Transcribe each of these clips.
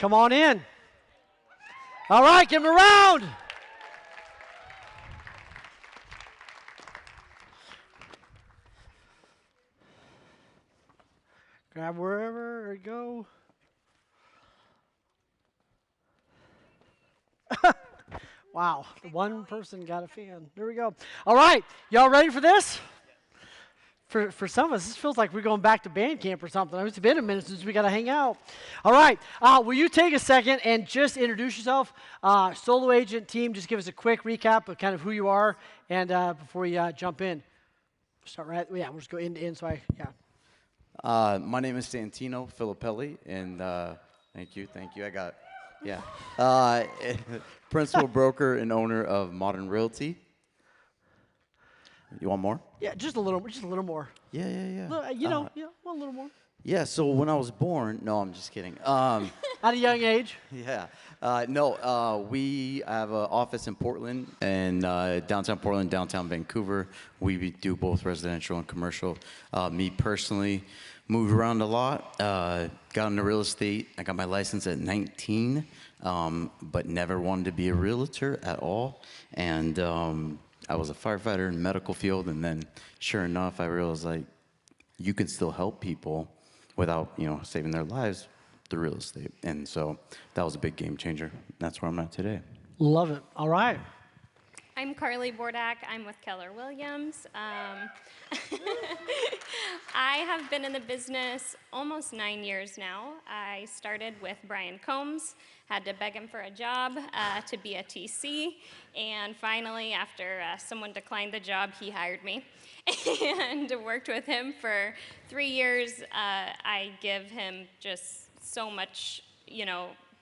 Come on in. All right, give them a round. Grab wherever or go. Wow, one person got a fan. There we go. All right, y'all ready for this? For some of us, this feels like we're going back to band camp or something. It's been a minute since we got to hang out. All right, will you take a second and just introduce yourself? Solo agent team, just give us a quick recap of kind of who you are and before we jump in. Start right, yeah, we'll just go in to in, so My name is Santino Filippelli, and thank you. I got, principal broker and owner of Modern Realty. You want more? Yeah, just a little more. Yeah. A little more. Yeah, so when I was born, no, I'm just kidding. At a young age? Yeah. We have an office in Portland and downtown Portland, downtown Vancouver. We do both residential and commercial. Me personally, moved around a lot, got into real estate. I got my license at 19, but never wanted to be a realtor at all. And I was a firefighter in the medical field, and then sure enough, I realized like you can still help people without, saving their lives through real estate. And so that was a big game changer. That's where I'm at today. Love it. All right. I'm Carly Bordak. I'm with Keller Williams. I have been in the business almost 9 years now. I started with Brian Combs, had to beg him for a job to be a TC, and finally, after someone declined the job, he hired me and worked with him for 3 years. I give him just so much,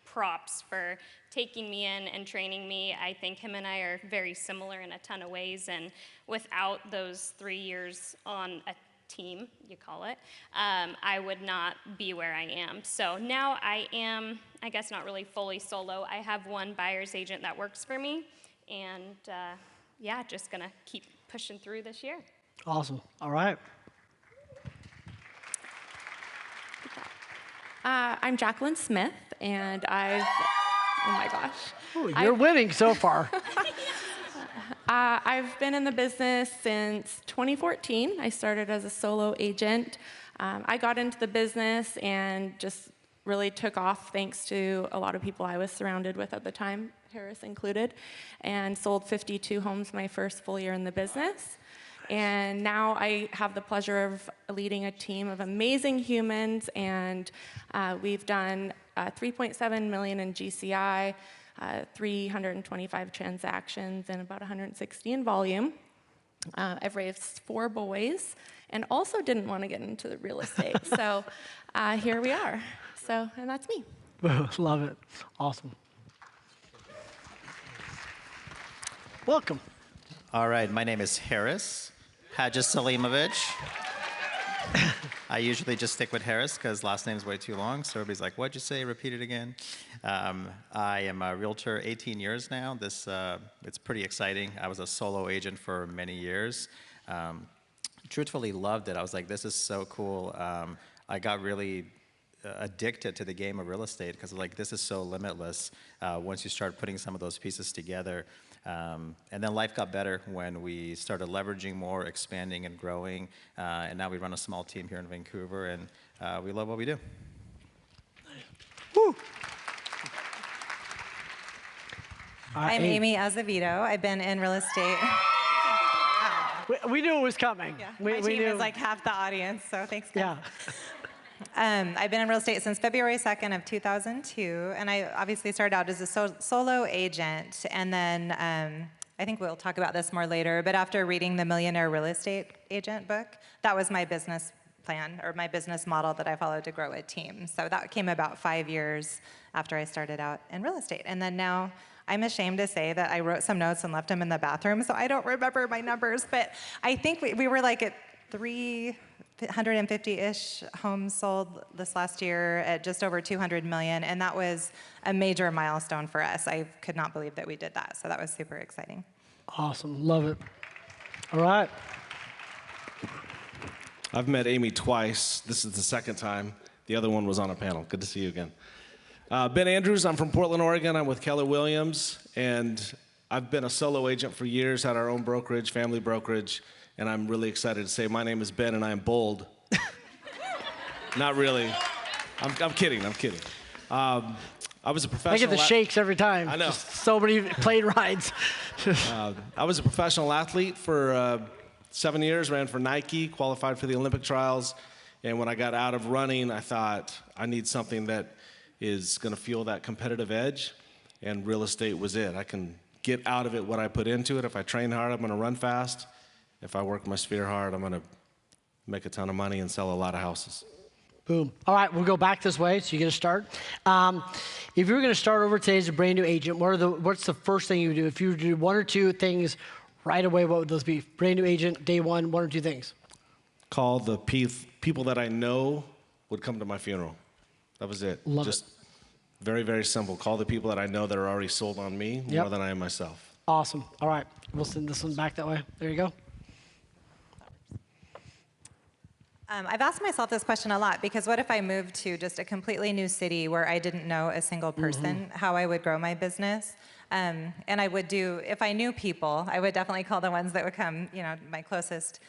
props for taking me in and training me. I think him and I are very similar in a ton of ways, and without those 3 years on a team, you call it, I would not be where I am. So now I am, I guess not really fully solo. I have one buyer's agent that works for me, and just gonna keep pushing through this year. Awesome. All right. I'm Jacqueline Smith, and oh my gosh. Ooh, you're winning so far. I've been in the business since 2014. I started as a solo agent. I got into the business and just really took off thanks to a lot of people I was surrounded with at the time, Harris included, and sold 52 homes my first full year in the business. And now I have the pleasure of leading a team of amazing humans, and we've done $3.7 million in GCI, 325 transactions, and about 160 in volume. I've raised 4 boys, and also didn't want to get into the real estate. So here we are. And that's me. Love it. Awesome. Welcome. All right, my name is Harris Hadja Salimovich. I usually just stick with Harris because last name's way too long, so everybody's like, what'd you say? Repeat it again. I am a realtor 18 years now. It's pretty exciting. I was a solo agent for many years. Truthfully loved it. I was like, this is so cool. I got really addicted to the game of real estate because like this is so limitless once you start putting some of those pieces together. And then life got better when we started leveraging more, expanding and growing, and now we run a small team here in Vancouver, and we love what we do. Woo. I'm Amy Azevedo. I've been in real estate. We knew it was coming. Yeah. We My team knew. is like half the audience, so thanks, guys. Yeah. I've been in real estate since February 2nd of 2002, and I obviously started out as a solo agent, and then I think we'll talk about this more later, but after reading the Millionaire Real Estate Agent book, that was my business plan, or my business model that I followed to grow a team. So that came about 5 years after I started out in real estate. And then now, I'm ashamed to say that I wrote some notes and left them in the bathroom, so I don't remember my numbers, but I think we were like at 350-ish homes sold this last year at just over 200 million, and that was a major milestone for us. I could not believe that we did that, so that was super exciting. Awesome, love it. All right. I've met Amy twice. This is the second time. The other one was on a panel. Good to see you again. Ben Andrews, I'm from Portland, Oregon. I'm with Keller Williams, and I've been a solo agent for years, had our own brokerage, family brokerage, and I'm really excited to say my name is Ben and I am bold. Not really. I'm kidding. I was a professional. I get the shakes every time. I know. Just so many plane rides. I was a professional athlete for 7 years, ran for Nike, qualified for the Olympic trials. And when I got out of running, I thought, I need something that is going to fuel that competitive edge. And real estate was it. I can get out of it what I put into it. If I train hard, I'm going to run fast. If I work my sphere hard, I'm going to make a ton of money and sell a lot of houses. Boom. All right, we'll go back this way, so you get a start. If you were going to start over today as a brand new agent, what's the first thing you would do? If you were to do one or two things right away, what would those be? Brand new agent, day one or two things. Call the people that I know would come to my funeral. That was it. Love Just it. very, very simple. Call the people that I know that are already sold on me more than I am myself. Awesome. All right, we'll send this one back that way. There you go. I've asked myself this question a lot because what if I moved to just a completely new city where I didn't know a single person, how I would grow my business? And I would do, if I knew people, I would definitely call the ones that would come, my closest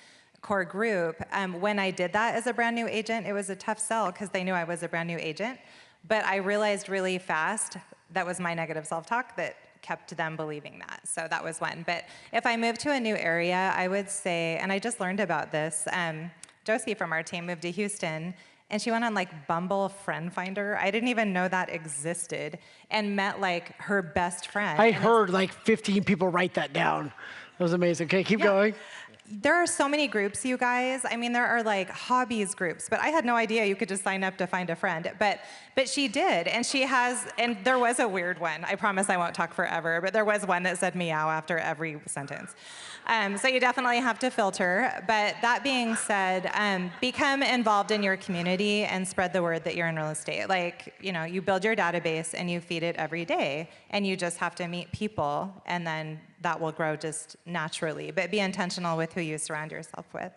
core group. When I did that as a brand new agent, it was a tough sell because they knew I was a brand new agent. But I realized really fast that was my negative self-talk that kept them believing that. So that was one. But if I moved to a new area, I would say, and I just learned about this, Josie from our team moved to Houston, and she went on Bumble Friend Finder. I didn't even know that existed, and met her best friend. I heard 15 people write that down. That was amazing. Okay, keep going. There are so many groups, you guys. I mean, there are hobbies groups, but I had no idea you could just sign up to find a friend. But she did, and she has, and there was a weird one. I promise I won't talk forever, but there was one that said meow after every sentence. So you definitely have to filter. But that being said, become involved in your community and spread the word that you're in real estate. You build your database and you feed it every day, and you just have to meet people, and then that will grow just naturally. But be intentional with who you surround yourself with.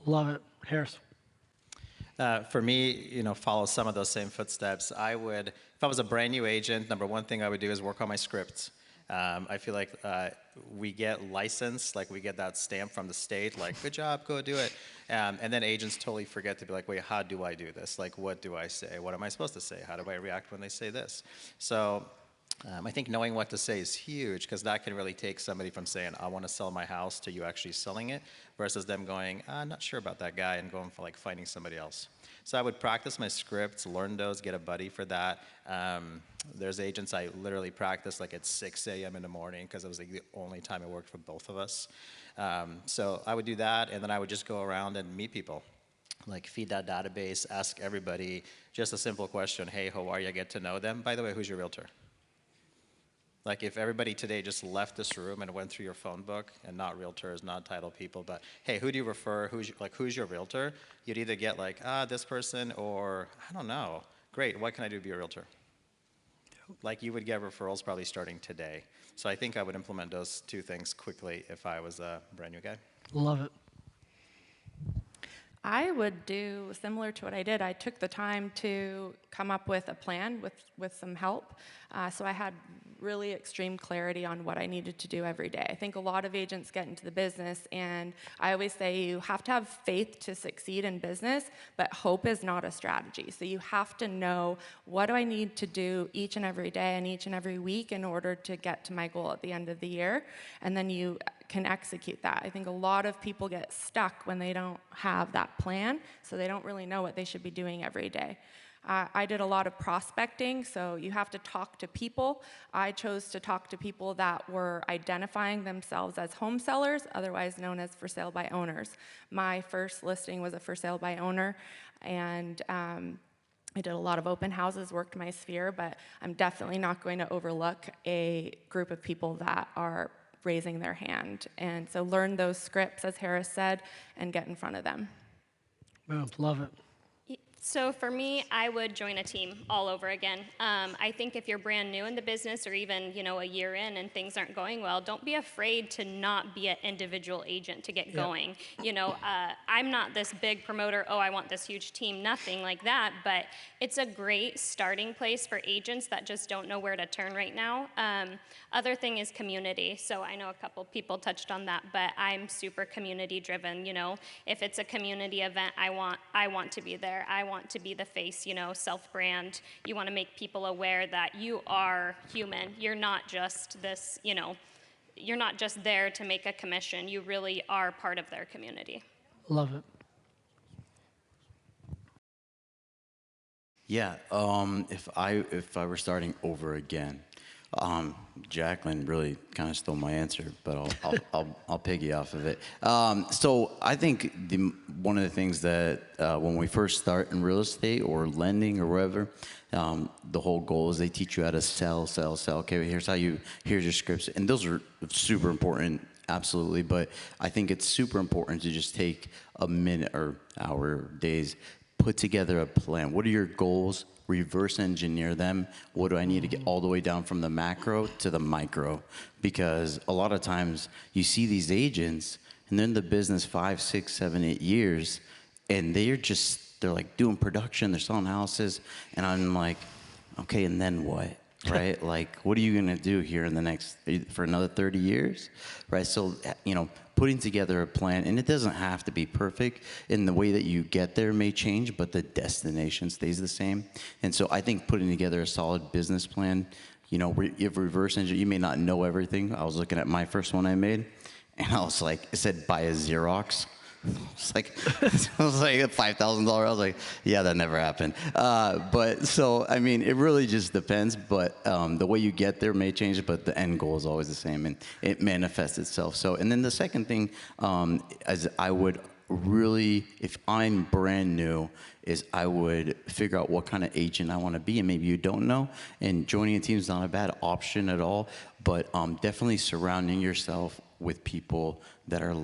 Love it. Harris. For me, follow some of those same footsteps. I would, if I was a brand new agent, number one thing I would do is work on my script. I feel like we get licensed, we get that stamp from the state, good job, go do it. And then agents totally forget to be wait, how do I do this? What do I say? What am I supposed to say? How do I react when they say this? So I think knowing what to say is huge, because that can really take somebody from saying, I want to sell my house, to you actually selling it, versus them going, I'm not sure about that guy, and going for finding somebody else. So I would practice my scripts, learn those, get a buddy for that. There's agents I literally practice at 6 a.m. in the morning, because it was the only time it worked for both of us. So I would do that, and then I would just go around and meet people. Feed that database, ask everybody just a simple question, hey, how are you? Get to know them. By the way, who's your realtor? If everybody today just left this room and went through your phone book, and not realtors, not title people, but hey, who do you refer? Who's your realtor? You'd either get this person, or I don't know. Great, what can I do to be a realtor? You would get referrals probably starting today. So I think I would implement those two things quickly if I was a brand new guy. Love it. I would do similar to what I did. I took the time to come up with a plan with some help. So I had really extreme clarity on what I needed to do every day. I think a lot of agents get into the business, and I always say you have to have faith to succeed in business, but hope is not a strategy. So you have to know, what do I need to do each and every day and each and every week in order to get to my goal at the end of the year? And then you can execute that. I think a lot of people get stuck when they don't have that plan, so they don't really know what they should be doing every day. I did a lot of prospecting, so you have to talk to people. I chose to talk to people that were identifying themselves as home sellers, otherwise known as for sale by owners. My first listing was a for sale by owner, and I did a lot of open houses, worked my sphere, but I'm definitely not going to overlook a group of people that are raising their hand. And so learn those scripts, as Harris said, and get in front of them. Boom, love it. So for me, I would join a team all over again. I think if you're brand new in the business or even, a year in and things aren't going well, don't be afraid to not be an individual agent to get going. I'm not this big promoter, I want this huge team, nothing like that, but it's a great starting place for agents that just don't know where to turn right now. Other thing is community. So I know a couple people touched on that, but I'm super community driven. If it's a community event, I want to be there. I want to be the face, self-brand. You want to make people aware that you are human. You're not just this, you're not just there to make a commission. You really are part of their community. Love it. Yeah, if I were starting over again, Jacqueline really kind of stole my answer, but I'll piggy off of it. So I think one of the things that when we first start in real estate or lending or whatever, the whole goal is they teach you how to sell. Okay, here's your scripts, and those are super important, absolutely. But I think it's super important to just take a minute or hour, days, put together a plan. What are your goals? Reverse engineer them. What do I need to get all the way down from the macro to the micro? Because a lot of times you see these agents and they're in the business 5, 6, 7, 8 years, and they're like doing production, they're selling houses, and I'm like, okay, and then what? Right? Like, what are you gonna do here for another 30 years? Right? So, putting together a plan, and it doesn't have to be perfect, and the way that you get there may change, but the destination stays the same. And so I think putting together a solid business plan, if reverse engineer, you may not know everything. I was looking at my first one I made, and I was like, it said buy a Xerox. It's like, it was like $5,000. I was like, yeah, that never happened. But so, I mean, it really just depends. But the way you get there may change, but the end goal is always the same, and it manifests itself. So, and then the second thing, as I would really, if I'm brand new, is I would figure out what kind of agent I want to be, and maybe you don't know. And joining a team is not a bad option at all, but definitely surrounding yourself with people that are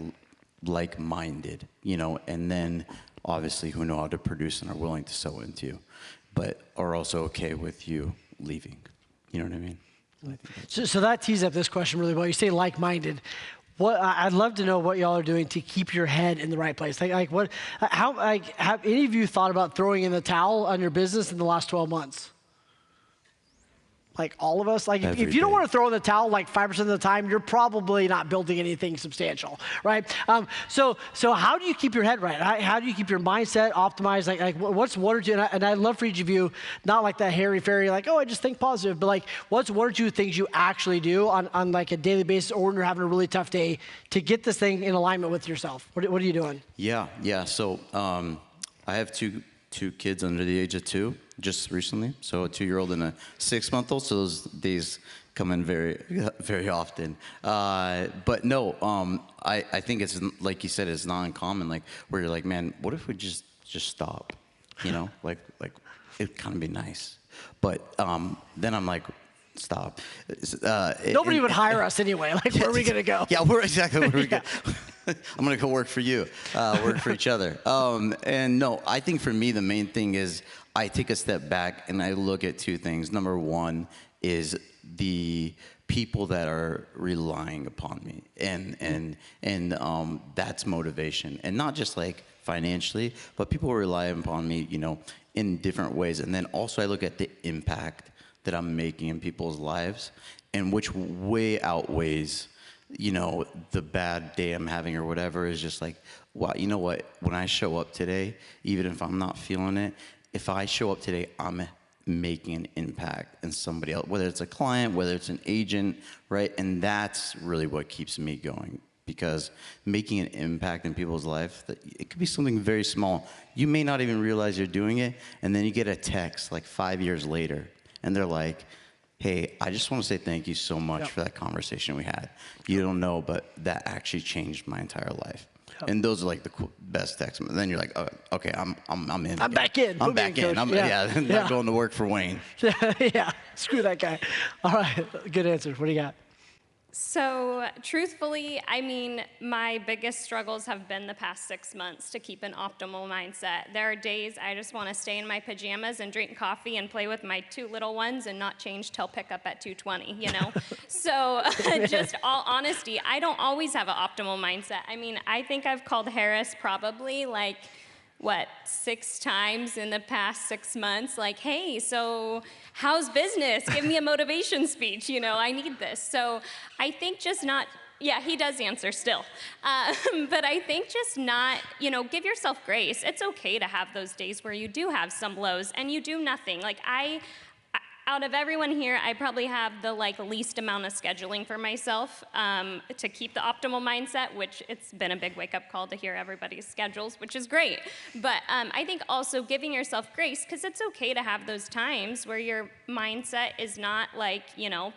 like-minded, and then obviously who know how to produce and are willing to sew into you, but are also okay with you leaving. You know what I mean? So that tees up this question really well. You say like-minded. I'd love to know what y'all are doing to keep your head in the right place. Have any of you thought about throwing in the towel on your business in the last 12 months? Like all of us, if you don't want to throw in the towel like 5% of the time, you're probably not building anything substantial, right? So how do you keep your head right? How do you keep your mindset optimized? Like what's one or two, and I'd love for each of you, not like that hairy-fairy, like, I just think positive, but like what's one or two things you actually do on like a daily basis, or when you're having a really tough day, to get this thing in alignment with yourself? What are you doing? Yeah. So I have two kids under the age of 2, just recently. So a 2-year-old and a 6-month-old. So those days come in very, very often. But no, I think it's, like you said, it's not uncommon. Like where you're like, man, what if we just stop? Like it'd kind of be nice. But then I'm like, stop. Nobody would hire us anyway. Like, where are we gonna go? Yeah, where are we going? I'm gonna go work for you, work for each other. And no, I think for me the main thing is I take a step back and I look at 2 things. Number one is the people that are relying upon me, and that's motivation, and not just like financially, but people rely upon me, in different ways. And then also I look at the impact that I'm making in people's lives, and which way outweighs the bad day I'm having or whatever. Is just like, wow, you know what? When I show up today, even if I'm not feeling it, if I show up today, I'm making an impact in somebody else, whether it's a client, whether it's an agent, right? And that's really what keeps me going, because making an impact in people's life, it could be something very small. You may not even realize you're doing it, and then you get a text like 5 years later, and they're like, hey, I just want to say thank you so much for that conversation we had. You don't know, but that actually changed my entire life. And those are like the best texts. And then you're like, oh, okay, I'm in. I'm back in. I'm back in. I'm not going to work for Wayne. Yeah, screw that guy. All right, good answer. What do you got? So, truthfully, I mean, my biggest struggles have been the past 6 months to keep an optimal mindset. There are days I just want to stay in my pajamas and drink coffee and play with my 2 little ones and not change till pickup at 2:20, you know? So, just all honesty, I don't always have an optimal mindset. I mean, I think I've called Harris probably like, 6 times in the past 6 months, like, hey, so how's business? Give me a motivation speech, you know, I need this. So I think just not, yeah, he does answer still. But I think just not, you know, give yourself grace. It's okay to have those days where you do have some lows and you do nothing. Like out of everyone here, I probably have the least amount of scheduling for myself to keep the optimal mindset, which it's been a big wake-up call to hear everybody's schedules, which is great. But I think also giving yourself grace, because it's okay to have those times where your mindset is not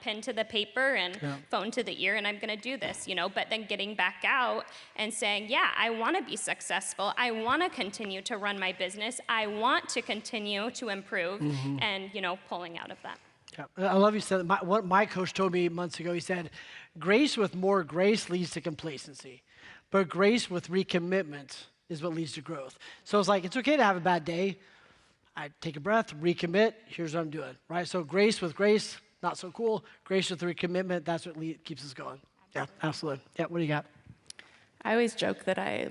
pen to the paper and phone to the ear, and I'm going to do this, but then getting back out and saying, yeah, I want to be successful. I want to continue to run my business. I want to continue to improve, and, pulling out of that. Yeah, I love you said that. What my coach told me months ago, he said, grace with more grace leads to complacency, but grace with recommitment is what leads to growth. So it's like, it's okay to have a bad day. I take a breath, recommit, here's what I'm doing, right? So grace with grace, not so cool. Grace with recommitment, that's what keeps us going. Yeah, absolutely. Yeah, what do you got? I always joke that I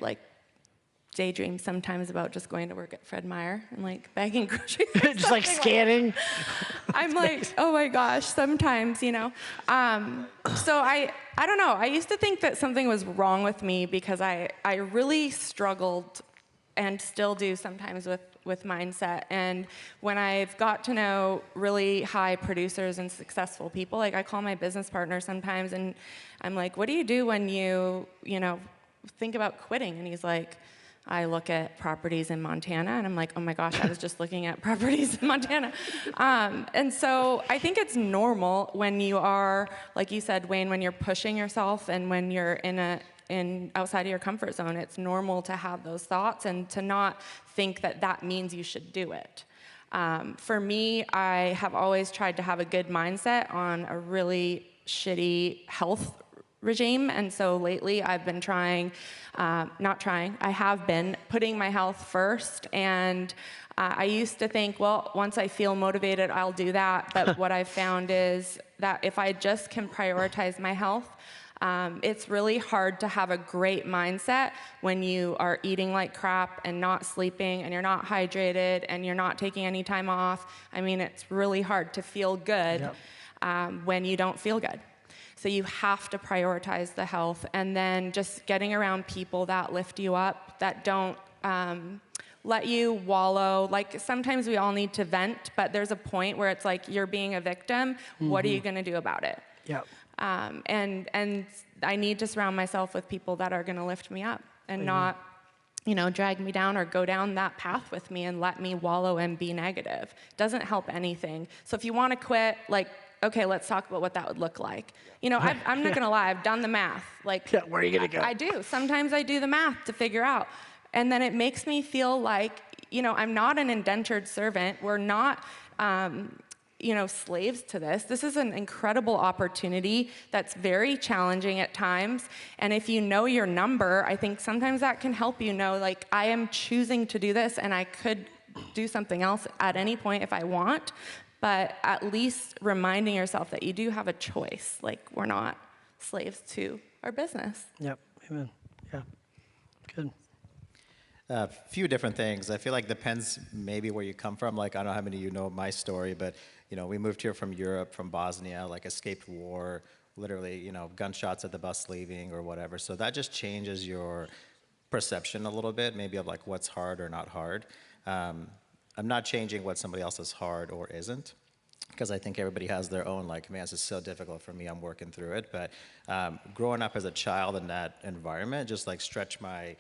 daydream sometimes about just going to work at Fred Meyer and bagging groceries. Just scanning. I'm like, oh my gosh, sometimes, So I don't know. I used to think that something was wrong with me because I really struggled and still do sometimes with mindset. And when I've got to know really high producers and successful people, I call my business partner sometimes and I'm like, what do you do when you think about quitting? And he's like, I look at properties in Montana, and I'm like, oh my gosh, I was just looking at properties in Montana. And so I think it's normal when you are, like you said, Wayne, when you're pushing yourself and when you're in outside of your comfort zone, it's normal to have those thoughts and to not think that that means you should do it. For me, I have always tried to have a good mindset on a really shitty health regime, and so lately I've been I have been putting my health first, and I used to think, well, once I feel motivated, I'll do that, but what I've found is that if I just can prioritize my health, it's really hard to have a great mindset when you are eating like crap and not sleeping and you're not hydrated and you're not taking any time off. I mean, it's really hard to feel good when you don't feel good. So you have to prioritize the health, and then just getting around people that lift you up, that don't let you wallow. Sometimes we all need to vent, but there's a point where it's like you're being a victim. What are you going to do about it? Yep. And I need to surround myself with people that are going to lift me up and not, drag me down or go down that path with me and let me wallow and be negative. Doesn't help anything. So if you want to quit, okay, let's talk about what that would look like. I'm not going to lie, I've done the math. Where are you going to go? I do. Sometimes I do the math to figure out. And then it makes me feel like, I'm not an indentured servant. We're not, slaves to this. This is an incredible opportunity that's very challenging at times. And if you know your number, I think sometimes that can help you know, I am choosing to do this and I could do something else at any point if I want. But at least reminding yourself that you do have a choice. We're not slaves to our business. Yep, amen. Yeah, good. A few different things. I feel like depends maybe where you come from. I don't know how many of you know my story, but we moved here from Europe, from Bosnia, escaped war, literally, gunshots at the bus leaving or whatever. So that just changes your perception a little bit, maybe of what's hard or not hard. I'm not changing what somebody else is hard or isn't, because I think everybody has their own, man, this is so difficult for me, I'm working through it. But growing up as a child in that environment just stretched my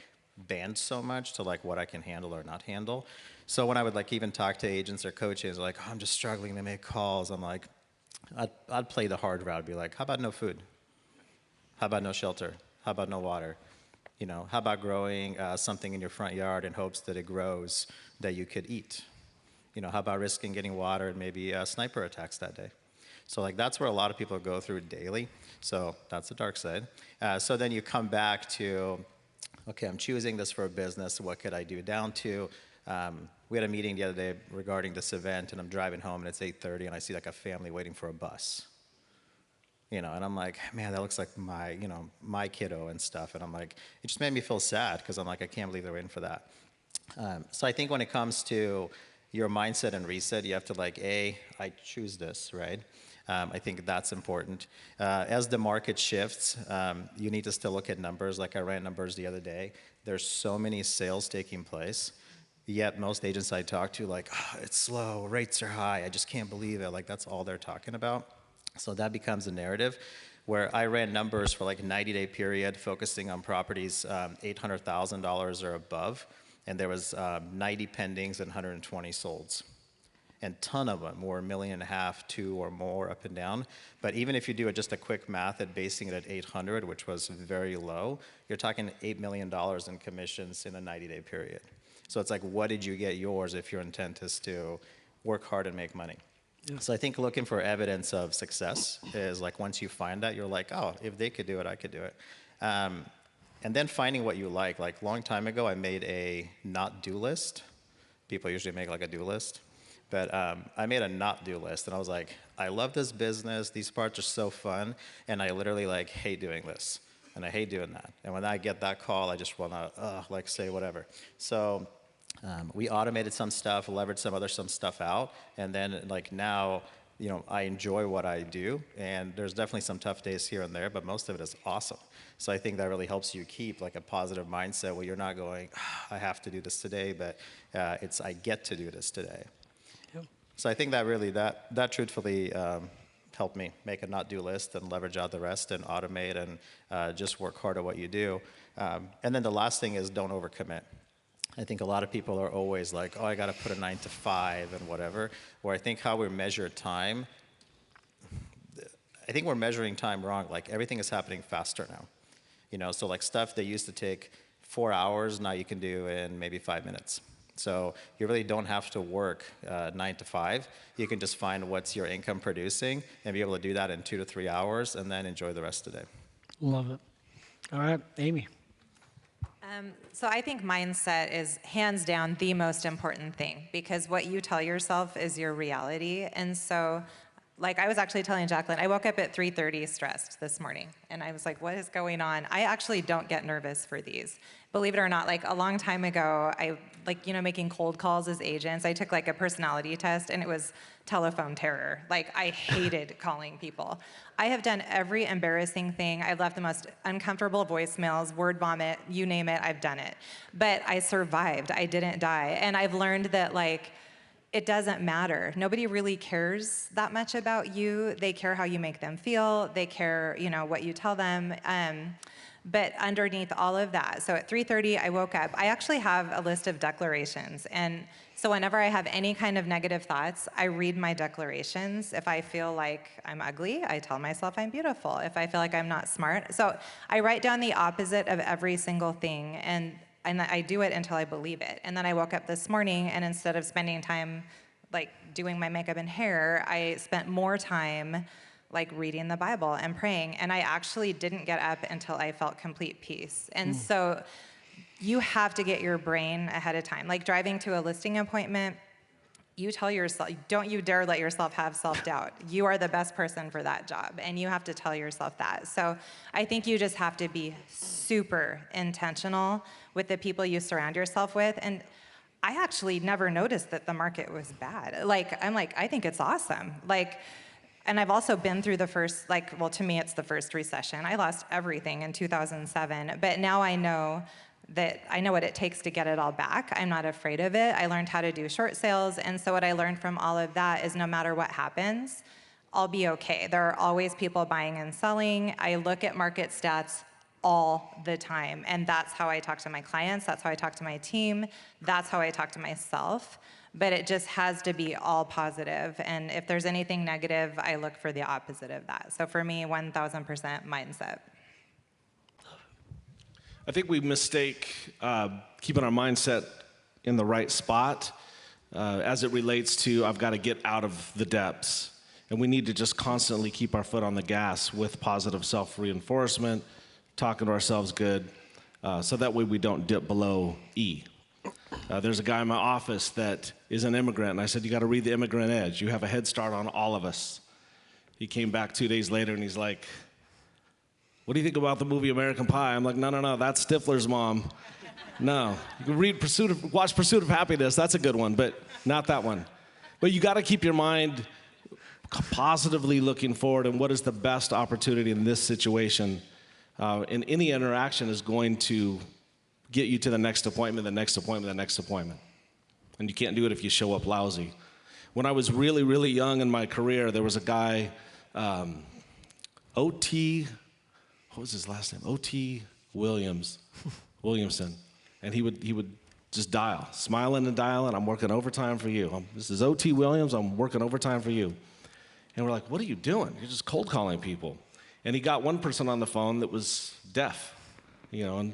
band so much to what I can handle or not handle. So when I would even talk to agents or coaches, oh, I'm just struggling to make calls, I'm I'd play the hard route, be how about no food? How about no shelter? How about no water? How about growing something in your front yard in hopes that it grows that you could eat? How about risking getting water and maybe sniper attacks that day? So like that's where a lot of people go through daily. So that's the dark side. So then you come back to, okay, I'm choosing this for a business. What could I do down to? We had a meeting the other day regarding this event, and I'm driving home, and it's 8:30, and I see like a family waiting for a bus. And I'm like, man, that looks like my kiddo and stuff. And I'm like, it just made me feel sad because I'm like, I can't believe they're waiting for that. So I think when it comes to your mindset and reset, you have to like, I choose this, right? I think that's important. As the market shifts, you need to still look at numbers. Like I ran numbers the other day. There's so many sales taking place. Yet most agents I talk to, like, oh, it's slow, rates are high, I just can't believe it. Like that's all they're talking about. So that becomes a narrative where I ran numbers for like a 90-day period focusing on properties $800,000 or above, and there was 90 pendings and 120 solds. And a ton of them were $1.5 million, 2 or more up and down. But even if you do just a quick math at basing it at 800, which was very low, you're talking $8 million in commissions in a 90-day period. So it's like, what did you get yours if your intent is to work hard and make money? Yeah. So I think looking for evidence of success is like once you find that, you're like, oh, if they could do it, I could do it. And then finding what you like. Like a long time ago, I made a not do list. People usually make like a do list. But I made a not do list, and I was like, I love this business. These parts are so fun, and I literally like hate doing this, and I hate doing that. And when I get that call, I just want to like say whatever. So we automated some stuff, leveraged some stuff out, and then like now, I enjoy what I do, and there's definitely some tough days here and there, but most of it is awesome. So I think that really helps you keep like a positive mindset where you're not going, I have to do this today, but it's I get to do this today. Yep. So I think that really, that truthfully helped me make a not-do list and leverage out the rest and automate and just work hard at what you do. And then the last thing is don't overcommit. I think a lot of people are always like, oh, I got to put a 9 to 5 and whatever, where I think how we measure time, I think we're measuring time wrong. Like everything is happening faster now. So like stuff that used to take 4 hours, now you can do in maybe 5 minutes. So you really don't have to work 9 to 5. You can just find what's your income producing and be able to do that in 2 to 3 hours and then enjoy the rest of the day. Love it. All right, Amy. So I think mindset is hands down the most important thing because what you tell yourself is your reality. And so like I was actually telling Jacqueline, I woke up at 3:30 stressed this morning. And I was like, what is going on? I actually don't get nervous for these. Believe it or not, like a long time ago, making cold calls as agents, I took like a personality test and it was telephone terror. Like I hated calling people. I have done every embarrassing thing. I've left the most uncomfortable voicemails, word vomit, you name it, I've done it. But I survived, I didn't die. And I've learned that like, it doesn't matter. Nobody really cares that much about you. They care how you make them feel. They care, what you tell them. But underneath all of that, so at 3:30, I woke up. I actually have a list of declarations. And so whenever I have any kind of negative thoughts, I read my declarations. If I feel like I'm ugly, I tell myself I'm beautiful. If I feel like I'm not smart. So I write down the opposite of every single thing. And I do it until I believe it. And then I woke up this morning, and instead of spending time like doing my makeup and hair, I spent more time like reading the Bible and praying. And I actually didn't get up until I felt complete peace. And so you have to get your brain ahead of time. Like driving to a listing appointment, you tell yourself, don't you dare let yourself have self-doubt. You are the best person for that job, and you have to tell yourself that. So I think you just have to be super intentional with the people you surround yourself with. And I actually never noticed that the market was bad. I think it's awesome. And I've also been through the first, to me, it's the first recession. I lost everything in 2007, but now I know what it takes to get it all back. I'm not afraid of it. I learned how to do short sales, and so what I learned from all of that is no matter what happens, I'll be okay. There are always people buying and selling. I look at market stats all the time, and that's how I talk to my clients, that's how I talk to my team, that's how I talk to myself. But it just has to be all positive. And if there's anything negative, I look for the opposite of that. So for me, 1,000% mindset. I think we mistake keeping our mindset in the right spot as it relates to I've got to get out of the depths. And we need to just constantly keep our foot on the gas with positive self-reinforcement, talking to ourselves good, so that way we don't dip below E. There's a guy in my office that is an immigrant, and I said, you got to read The Immigrant Edge. You have a head start on all of us. He came back 2 days later, and he's like, what do you think about the movie American Pie? I'm like, no, that's Stifler's mom. No, you can watch Pursuit of Happiness. That's a good one, but not that one. But you got to keep your mind positively looking forward, and what is the best opportunity in this situation. And any interaction is going to get you to the next appointment, the next appointment, the next appointment. And you can't do it if you show up lousy. When I was really, really young in my career, there was a guy, O.T., what was his last name? O.T. Williamson. And he would just dial, smiling and dialing, I'm working overtime for you. This is O.T. Williams, I'm working overtime for you. And we're like, what are you doing? You're just cold calling people. And he got one person on the phone that was deaf, and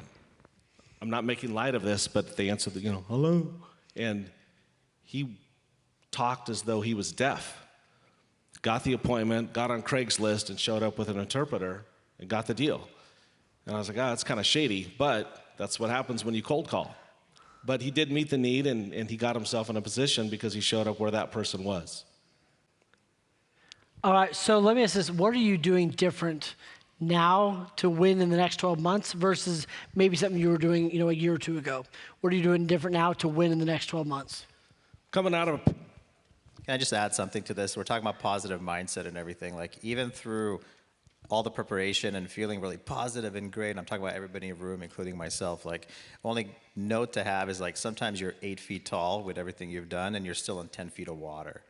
I'm not making light of this, but they answered hello. And he talked as though he was deaf. Got the appointment, got on Craigslist, and showed up with an interpreter and got the deal. And I was like, that's kind of shady, but that's what happens when you cold call. But he did meet the need, and he got himself in a position because he showed up where that person was. All right, so let me ask this. What are you doing different now to win in the next 12 months versus maybe something you were doing, a year or two ago? What are you doing different now to win in the next 12 months? Coming out of... Can I just add something to this? We're talking about positive mindset and everything. Like, even through all the preparation and feeling really positive and great, and I'm talking about everybody in the room, including myself, like, only note to have is, like, sometimes you're 8 feet tall with everything you've done, and you're still in 10 feet of water.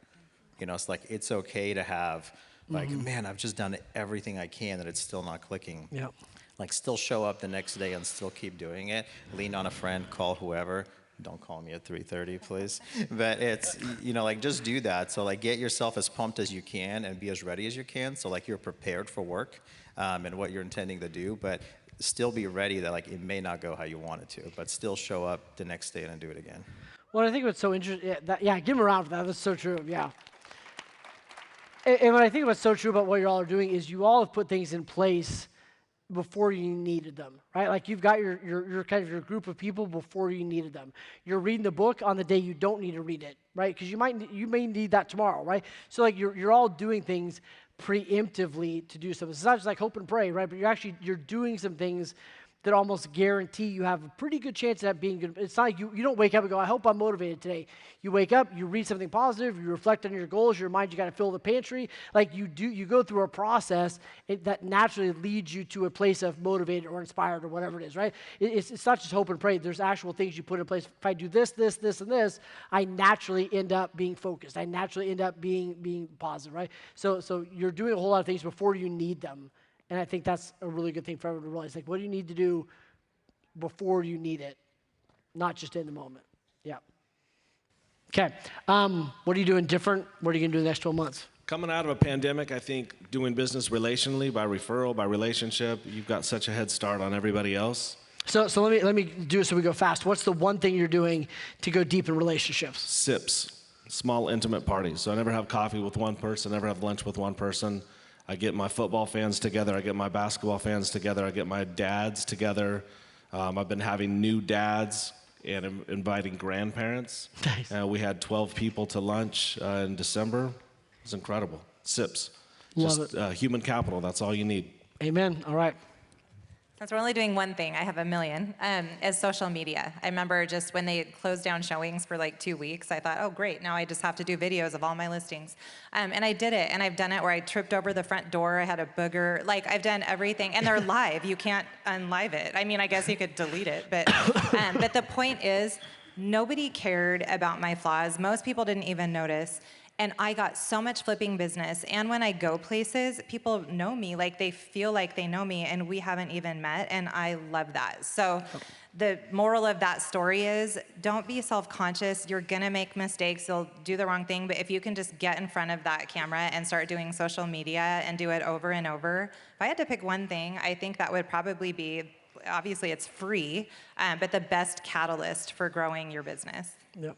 It's like, it's okay to have, like, man, I've just done everything I can, and it's still not clicking. Yep. Like, still show up the next day and still keep doing it. Lean on a friend, call whoever. Don't call me at 3:30, please. But it's, like, just do that. So, like, get yourself as pumped as you can and be as ready as you can. So, like, you're prepared for work and what you're intending to do, but still be ready that, like, it may not go how you want it to, but still show up the next day and do it again. Well, I think what's so interesting, give him a round for that. That's so true, yeah. And what I think what's so true about what you all are doing is you all have put things in place before you needed them, right? Like, you've got your kind of your group of people before you needed them. You're reading the book on the day you don't need to read it, right? Because you may need that tomorrow, right? So, like, you're all doing things preemptively to do something. It's not just like hope and pray, right? But you're doing some things that almost guarantee you have a pretty good chance of that being good. It's not like you don't wake up and go, I hope I'm motivated today. You wake up, you read something positive, you reflect on your goals, your mind, you got to fill the pantry. Like, you go through a process that naturally leads you to a place of motivated or inspired or whatever it is, right? It's not just hope and pray. There's actual things you put in place. If I do this, this, this, and this, I naturally end up being focused. I naturally end up being positive, right? So you're doing a whole lot of things before you need them. And I think that's a really good thing for everyone to realize. Like, what do you need to do before you need it, not just in the moment? Yeah. Okay. What are you doing different? What are you going to do in the next 12 months? Coming out of a pandemic, I think doing business relationally, by referral, by relationship, you've got such a head start on everybody else. So let me do it so we go fast. What's the one thing you're doing to go deep in relationships? SIPs, small intimate parties. So I never have coffee with one person, never have lunch with one person. I get my football fans together, I get my basketball fans together, I get my dads together. I've been having new dads and inviting grandparents. Nice. We had 12 people to lunch in December. It was incredible. SIPs. Love Just human capital, that's all you need. Amen. All right. Since we're only doing one thing, I have a million, is social media. I remember just when they closed down showings for like 2 weeks, I thought, oh great, now I just have to do videos of all my listings. And I did it, and I've done it where I tripped over the front door, I had a booger, like I've done everything, and they're live, you can't unlive it. I mean, I guess you could delete it, but the point is, nobody cared about my flaws. Most people didn't even notice. And I got so much flipping business. And when I go places, people know me, like they feel like they know me, and we haven't even met, and I love that. So the moral of that story is, don't be self-conscious. You're gonna make mistakes, you'll do the wrong thing, but if you can just get in front of that camera and start doing social media and do it over and over, if I had to pick one thing, I think that would probably be, obviously it's free, but the best catalyst for growing your business. Yep.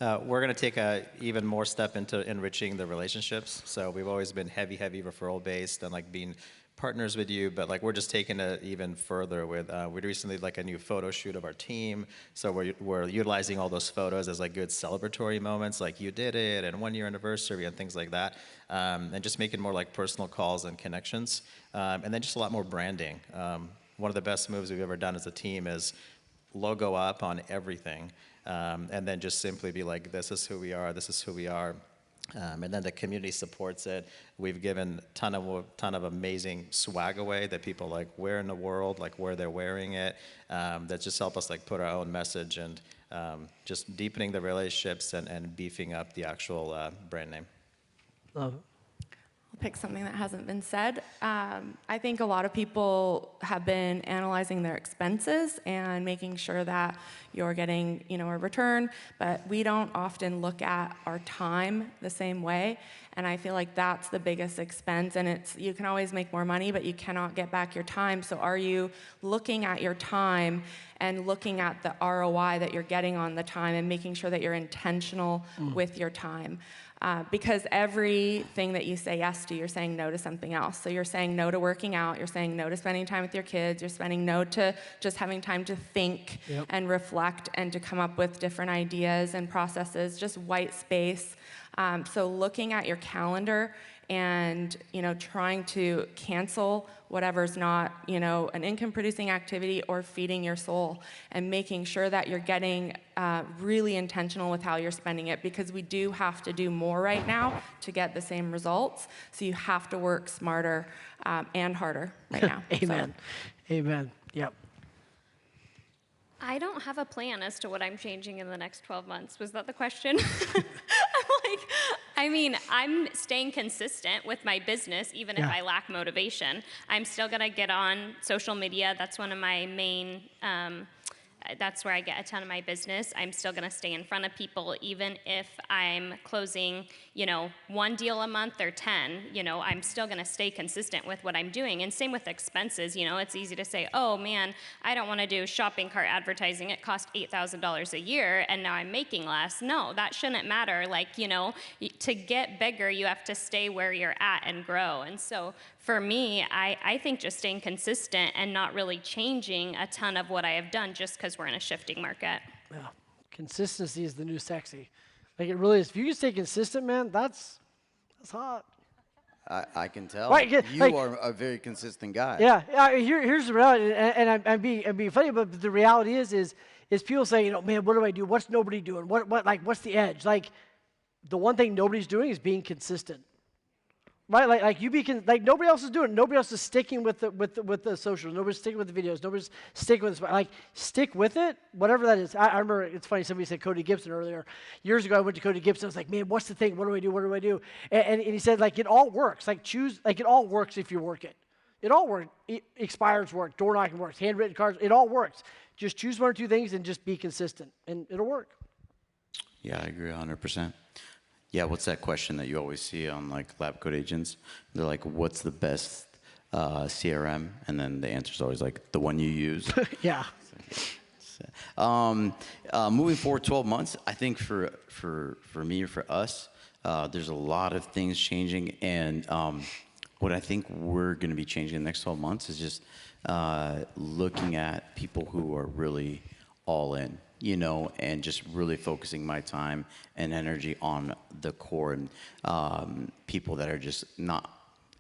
We're going to take a even more step into enriching the relationships. So we've always been heavy referral based and like being partners with you, but like we're just taking it even further with, we recently like a new photo shoot of our team. So we're utilizing all those photos as like good celebratory moments, like you did it and 1 year anniversary and things like that. And just making more like personal calls and connections. And then just a lot more branding. One of the best moves we've ever done as a team is logo up on everything. And then just simply be like, this is who we are, this is who we are. And then the community supports it. We've given ton of amazing swag away that people like where in the world, like where they're wearing it. That just help us like put our own message and just deepening the relationships and beefing up the actual brand name. Love it. I'll pick something that hasn't been said. I think a lot of people have been analyzing their expenses and making sure that you're getting, a return, but we don't often look at our time the same way. And I feel like that's the biggest expense. And you can always make more money, but you cannot get back your time. So are you looking at your time and looking at the ROI that you're getting on the time and making sure that you're intentional with your time? Because everything that you say yes to, you're saying no to something else. So you're saying no to working out, you're saying no to spending time with your kids, you're saying no to just having time to think and reflect and to come up with different ideas and processes, just white space. So looking at your calendar and trying to cancel whatever's not an income producing activity or feeding your soul, and making sure that you're getting really intentional with how you're spending it, because we do have to do more right now to get the same results. So you have to work smarter and harder right now. Amen. Amen. Yep. I don't have a plan as to what I'm changing in the next 12 months. Was that the question? I'm staying consistent with my business, even if I lack motivation. I'm still going to get on social media. That's one of my main, that's where I get a ton of my business. I'm still going to stay in front of people, even if I'm closing, 1 deal a month or 10, I'm still going to stay consistent with what I'm doing. And same with expenses. It's easy to say, oh man, I don't want to do shopping cart advertising. It cost $8,000 a year and now I'm making less. No, that shouldn't matter. To get bigger, you have to stay where you're at and grow. And so for me, I think just staying consistent and not really changing a ton of what I have done just because we're in a shifting market. Yeah. Consistency is the new sexy. Like, it really is. If you can stay consistent, man, that's hot. I can tell. Right, You are a very consistent guy. Yeah. Here's the reality, and I'm being funny, but the reality is people saying, man, what do I do? What's nobody doing? What's the edge? Like, the one thing nobody's doing is being consistent. Right, nobody else is doing it. Nobody else is sticking with the socials. Nobody's sticking with the videos. Nobody's sticking with it. Stick with it, whatever that is. I remember, it's funny, somebody said Cody Gibson earlier. Years ago, I went to Cody Gibson. I was like, man, what's the thing? What do I do? What do I do? And he said, it all works. It all works if you work it. It all works. Expires work. Door knocking works. Handwritten cards. It all works. Just choose 1 or 2 things and just be consistent, and it'll work. Yeah, I agree 100%. Yeah, what's that question that you always see on lab coat agents? They're like, what's the best CRM? And then the answer's always the one you use. Yeah. Moving forward 12 months, I think for me or for us, there's a lot of things changing. And what I think we're going to be changing in the next 12 months is just looking at people who are really all in. And just really focusing my time and energy on the core and people that are just not,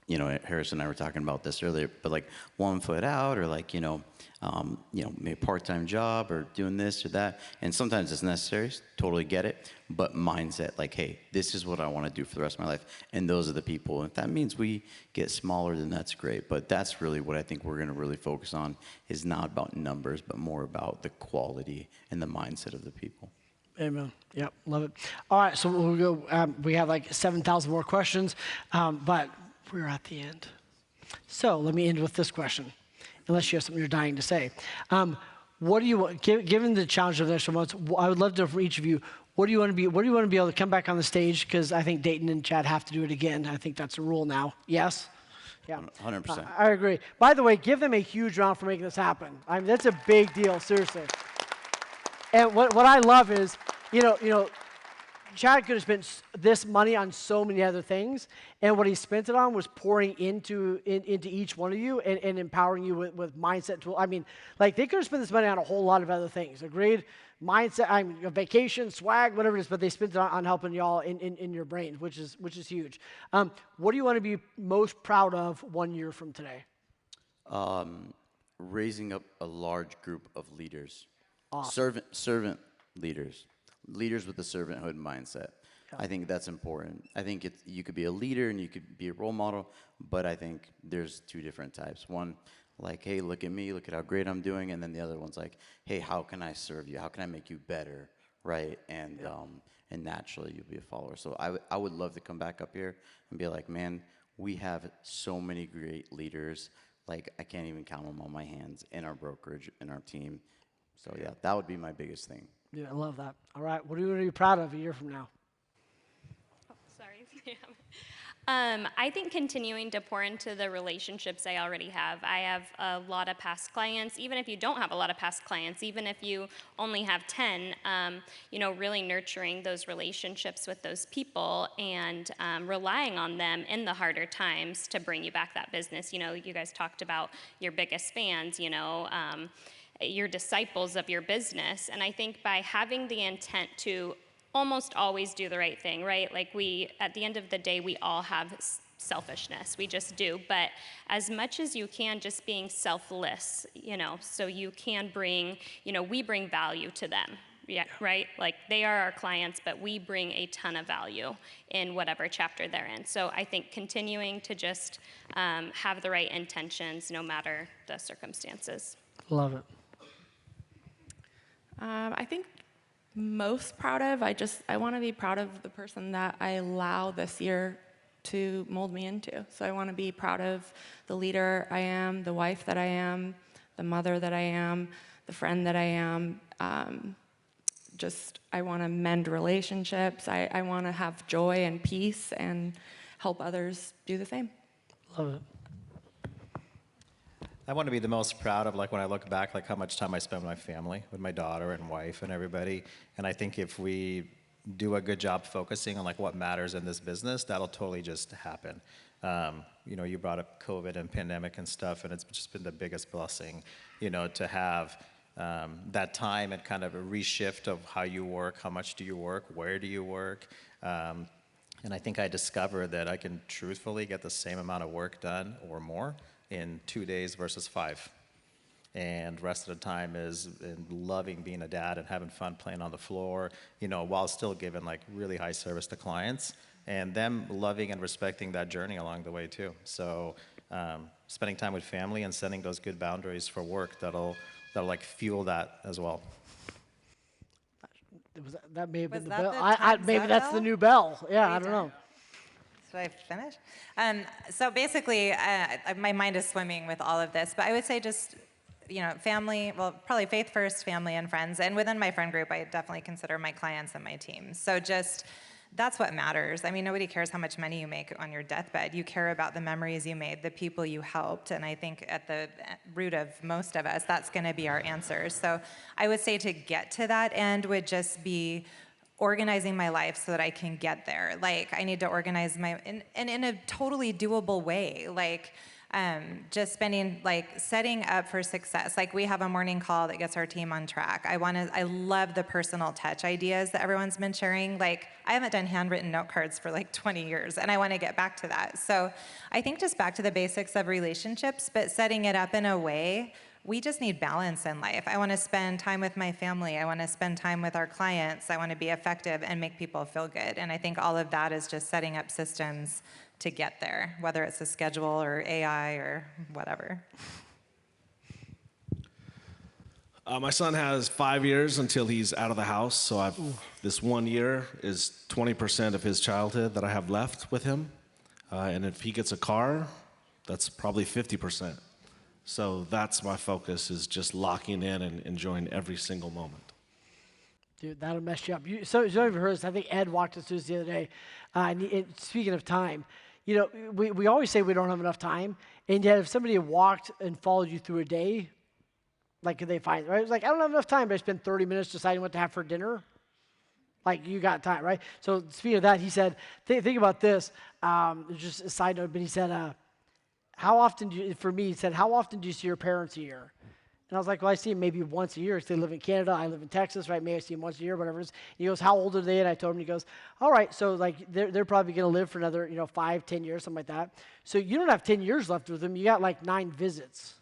Harris and I were talking about this earlier, but 1 foot out or maybe a part-time job or doing this or that. And sometimes it's necessary, totally get it, but mindset, hey, this is what I want to do for the rest of my life. And those are the people. And if that means we get smaller, then that's great. But that's really what I think we're going to really focus on, is not about numbers, but more about the quality and the mindset of the people. Amen. Yep, love it. All right, so we'll go. We have 7,000 more questions, but we're at the end. So let me end with this question, unless you have something you're dying to say. What do you want, given the challenge of the next 12 months, I would love to, from each of you, what do you want to be able to come back on the stage? Because I think Dayton and Chad have to do it again. I think that's a rule now. Yes? Yeah. 100%. I agree. By the way, give them a huge round for making this happen. that's a big deal, seriously. And what I love is, Chad could have spent this money on so many other things, and what he spent it on was pouring into each one of you and empowering you with mindset tool. I mean, like they could have spent this money on a whole lot of other things. Agreed? Mindset, I mean, a vacation, swag, whatever it is, but they spent it on helping y'all in your brains, which is huge. What do you want to be most proud of 1 year from today? Raising up a large group of leaders, servant leaders, leaders with a servanthood mindset. I think that's important. I think you could be a leader and you could be a role model, but I think there's two different types. One, like, hey, look at me, look at how great I'm doing, and then the other one's like, hey, how can I serve you? How can I make you better, right? And naturally you'll be a follower. So I would love to come back up here and be like, man, we have so many great leaders. Like, I can't even count them on my hands in our brokerage, in our team. So, yeah, that would be my biggest thing. Yeah, I love that. All right, what are you going to be proud of a year from now? Oh, sorry. I think continuing to pour into the relationships I already have. I have a lot of past clients. Even if you don't have a lot of past clients, even if you only have 10, really nurturing those relationships with those people and relying on them in the harder times to bring you back that business. You know, you guys talked about your biggest fans, your disciples of your business. And I think by having the intent to almost always do the right thing, right? Like at the end of the day, we all have selfishness. We just do. But as much as you can, just being selfless, so you can bring, we bring value to them. Yeah, right? Like they are our clients, but we bring a ton of value in whatever chapter they're in. So I think continuing to just have the right intentions no matter the circumstances. Love it. I think most proud of, I want to be proud of the person that I allow this year to mold me into. So I want to be proud of the leader I am, the wife that I am, the mother that I am, the friend that I am. I want to mend relationships. I want to have joy and peace and help others do the same. Love it. I want to be the most proud of, like, when I look back, like, how much time I spend with my family, with my daughter and wife and everybody. And I think if we do a good job focusing on, like, what matters in this business, that'll totally just happen. You brought up COVID and pandemic and stuff, and it's just been the biggest blessing, to have that time and kind of a reshift of how you work, how much do you work, where do you work. And I think I discovered that I can truthfully get the same amount of work done or more in 2 days versus 5. And the rest of the time is in loving being a dad and having fun playing on the floor, while still giving like really high service to clients and them loving and respecting that journey along the way too. So spending time with family and setting those good boundaries for work that'll like fuel that as well. That may have been the that bell. the Maybe time's that's up the bell? new bell. Yeah, Are you I don't done? know. Should I finish? So basically, my mind is swimming with all of this, but I would say just, family, well, probably faith first, family and friends. And within my friend group, I definitely consider my clients and my team. So just, that's what matters. I mean, nobody cares how much money you make on your deathbed. You care about the memories you made, the people you helped. And I think at the root of most of us, that's going to be our answer. So I would say to get to that end would just be organizing my life so that I can get there. Like, I need to organize in a totally doable way. Like, just spending, setting up for success. Like, we have a morning call that gets our team on track. I love the personal touch ideas that everyone's been sharing. Like, I haven't done handwritten note cards for 20 years, and I want to get back to that. So I think just back to the basics of relationships, but setting it up in a way. We just need balance in life. I want to spend time with my family. I want to spend time with our clients. I want to be effective and make people feel good. And I think all of that is just setting up systems to get there, whether it's a schedule or AI or whatever. My son has 5 years until he's out of the house, so this 1 year is 20% of his childhood that I have left with him. And if he gets a car, that's probably 50%. So that's my focus, is just locking in and enjoying every single moment. Dude, that'll mess you up. So you've heard this. I think Ed walked us through this the other day. Speaking of time, we always say we don't have enough time, and yet if somebody had walked and followed you through a day, could they find, right? It's like, I don't have enough time, but I spent 30 minutes deciding what to have for dinner. Like, you got time, right? So speaking of that, he said, think about this. Just a side note, but he said, how often he said, how often do you see your parents a year? And I was like, well, I see them maybe once a year. They live in Canada. I live in Texas, right? Maybe I see them once a year, whatever it is. He goes, how old are they? And I told him, he goes, all right, so like they're probably going to live for another, 5, 10 years, something like that. So you don't have 10 years left with them. You got like 9 visits.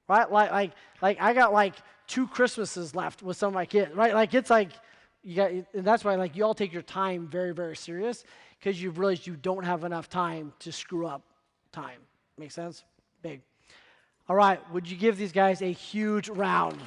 Right? Like I got like 2 Christmases left with some of my kids, right? Like it's like, and that's why like you all take your time very, very serious because you've realized you don't have enough time to screw up time. Make sense? Big. All right, would you give these guys a huge round?